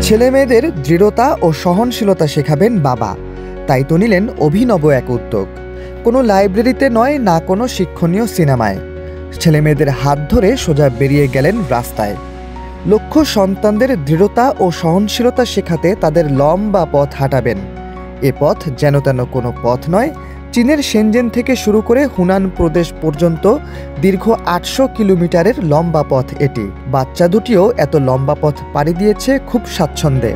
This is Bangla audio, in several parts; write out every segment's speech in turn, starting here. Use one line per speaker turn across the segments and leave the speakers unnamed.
ছেলেমেয়েদের দৃঢ়তা ও সহনশীলতা শেখাবেন বাবা, তাই তো নিলেন অভিনব এক উদ্যোগ। কোনো লাইব্রেরিতে নয়, না কোনো শিক্ষণীয় সিনেমায়, ছেলেমেয়েদের হাত ধরে সোজা বেরিয়ে গেলেন রাস্তায়। লক্ষ্য সন্তানদের দৃঢ়তা ও সহনশীলতা শেখাতে তাদের লম্বা পথ হাঁটাবেন। এ পথ যেন তেন কোনো পথ নয়, চীনের শেনজেন থেকে শুরু করে হুনান প্রদেশ পর্যন্ত দীর্ঘ ৮০০ কিলোমিটারের লম্বা পথ এটি। বাচ্চা দুটিও এত লম্বা পথ পাড়ি দিয়েছে খুব স্বাচ্ছন্দ্যে।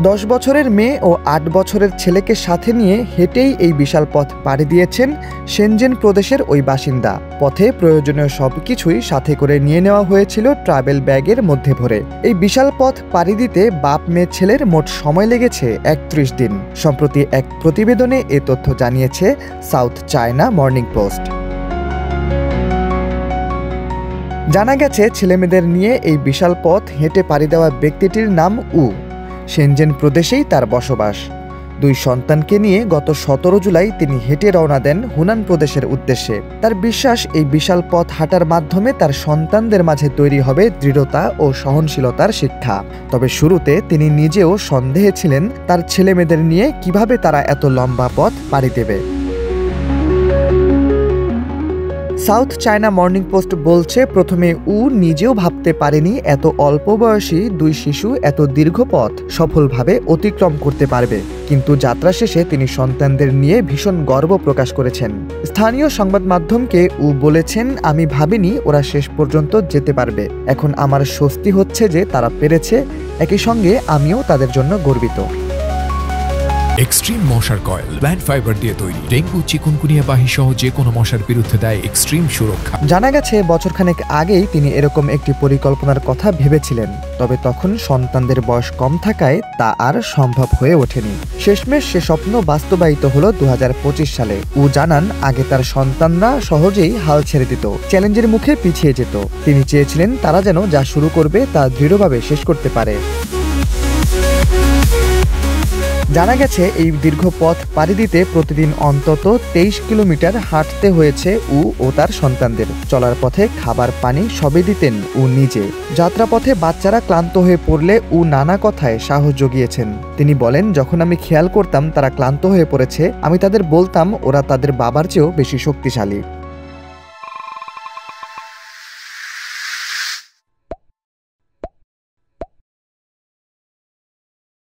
১০ বছরের মেয়ে ও ৮ বছরের ছেলেকে সাথে নিয়ে হেঁটেই এই বিশাল পথ পাড়ি দিয়েছেন শেনজেন প্রদেশের ওই বাসিন্দা। পথে প্রয়োজনীয় সবকিছুই সাথে করে নিয়ে নেওয়া হয়েছিল ট্রাভেল ব্যাগের মধ্যে ভরে। এই বিশাল পথ পাড়ি দিতে বাপ মেয়ে ছেলের মোট সময় লেগেছে ৩১ দিন। সম্প্রতি এক প্রতিবেদনে এ তথ্য জানিয়েছে সাউথ চায়না মর্নিং পোস্ট। জানা গেছে, ছেলেমেয়েদের নিয়ে এই বিশাল পথ হেঁটে পাড়ি দেওয়া ব্যক্তিটির নাম উ। শেনজেন প্রদেশেই তার বসবাস। ২ সন্তানকে নিয়ে গত ১৭ জুলাই তিনি হেঁটে রওনা দেন হুনান প্রদেশের উদ্দেশ্যে। তার বিশ্বাস, এই বিশাল পথ হাঁটার মাধ্যমে তার সন্তানদের মাঝে তৈরি হবে দৃঢ়তা ও সহনশীলতার শিক্ষা। তবে শুরুতে তিনি নিজেও সন্দেহে ছিলেন তার ছেলেমেয়েদের নিয়ে কিভাবে তারা এত লম্বা পথ পাড়ি দেবে। সাউথ চায়না মর্নিং পোস্ট বলছে, প্রথমে উ নিজেও ভাবতে পারেনি এত অল্প বয়সী ২ শিশু এত দীর্ঘ পথ সফলভাবে অতিক্রম করতে পারবে। কিন্তু যাত্রা শেষে তিনি সন্তানদের নিয়ে ভীষণ গর্ব প্রকাশ করেছেন। স্থানীয় সংবাদ মাধ্যমকে উ বলেছেন, আমি ভাবিনি ওরা শেষ পর্যন্ত যেতে পারবে। এখন আমার স্বস্তি হচ্ছে যে তারা পেরেছে। একই সঙ্গে আমিও তাদের জন্য গর্বিত।
এক্সট্রিম মশার কয়েল প্ল্যান্ট ফাইবার দিয়ে তৈরি, ডেঙ্গু, চিকুনগুনিয়া বাহি সহ যে কোনো মশার বিরুদ্ধে দেয় এক্সট্রিম সুরক্ষা।
জানা গেছে, বছরখানেক আগেই তিনি এরকম একটি পরিকল্পনার কথা ভেবেছিলেন। তবে তখন সন্তানদের বয়স কম থাকায় তা আর সম্ভব হয়ে ওঠেনি। শেষমেশ সে স্বপ্ন বাস্তবায়িত হলো ২০২৫ সালে। উ জানান, আগে তার সন্তানরা সহজেই হাল ছেড়ে দিত, চ্যালেঞ্জের মুখে পিছিয়ে যেত। তিনি চেয়েছিলেন তারা যেন যা শুরু করবে তা দৃঢ়ভাবে শেষ করতে পারে। জানা গেছে, এই দীর্ঘ পথ পাড়ি দিতে প্রতিদিন অন্তত ২৩ কিলোমিটার হাঁটতে হয়েছে উ ও তার সন্তানদের। চলার পথে খাবার পানি সবই দিতেন উ নিজে। যাত্রাপথে বাচ্চারা ক্লান্ত হয়ে পড়লে উ নানা কথায় সাহস জুগিয়েছেন। তিনি বলেন, যখন আমি খেয়াল করতাম তারা ক্লান্ত হয়ে পড়েছে, আমি তাদের বলতাম ওরা তাদের বাবার চেয়েও বেশি শক্তিশালী।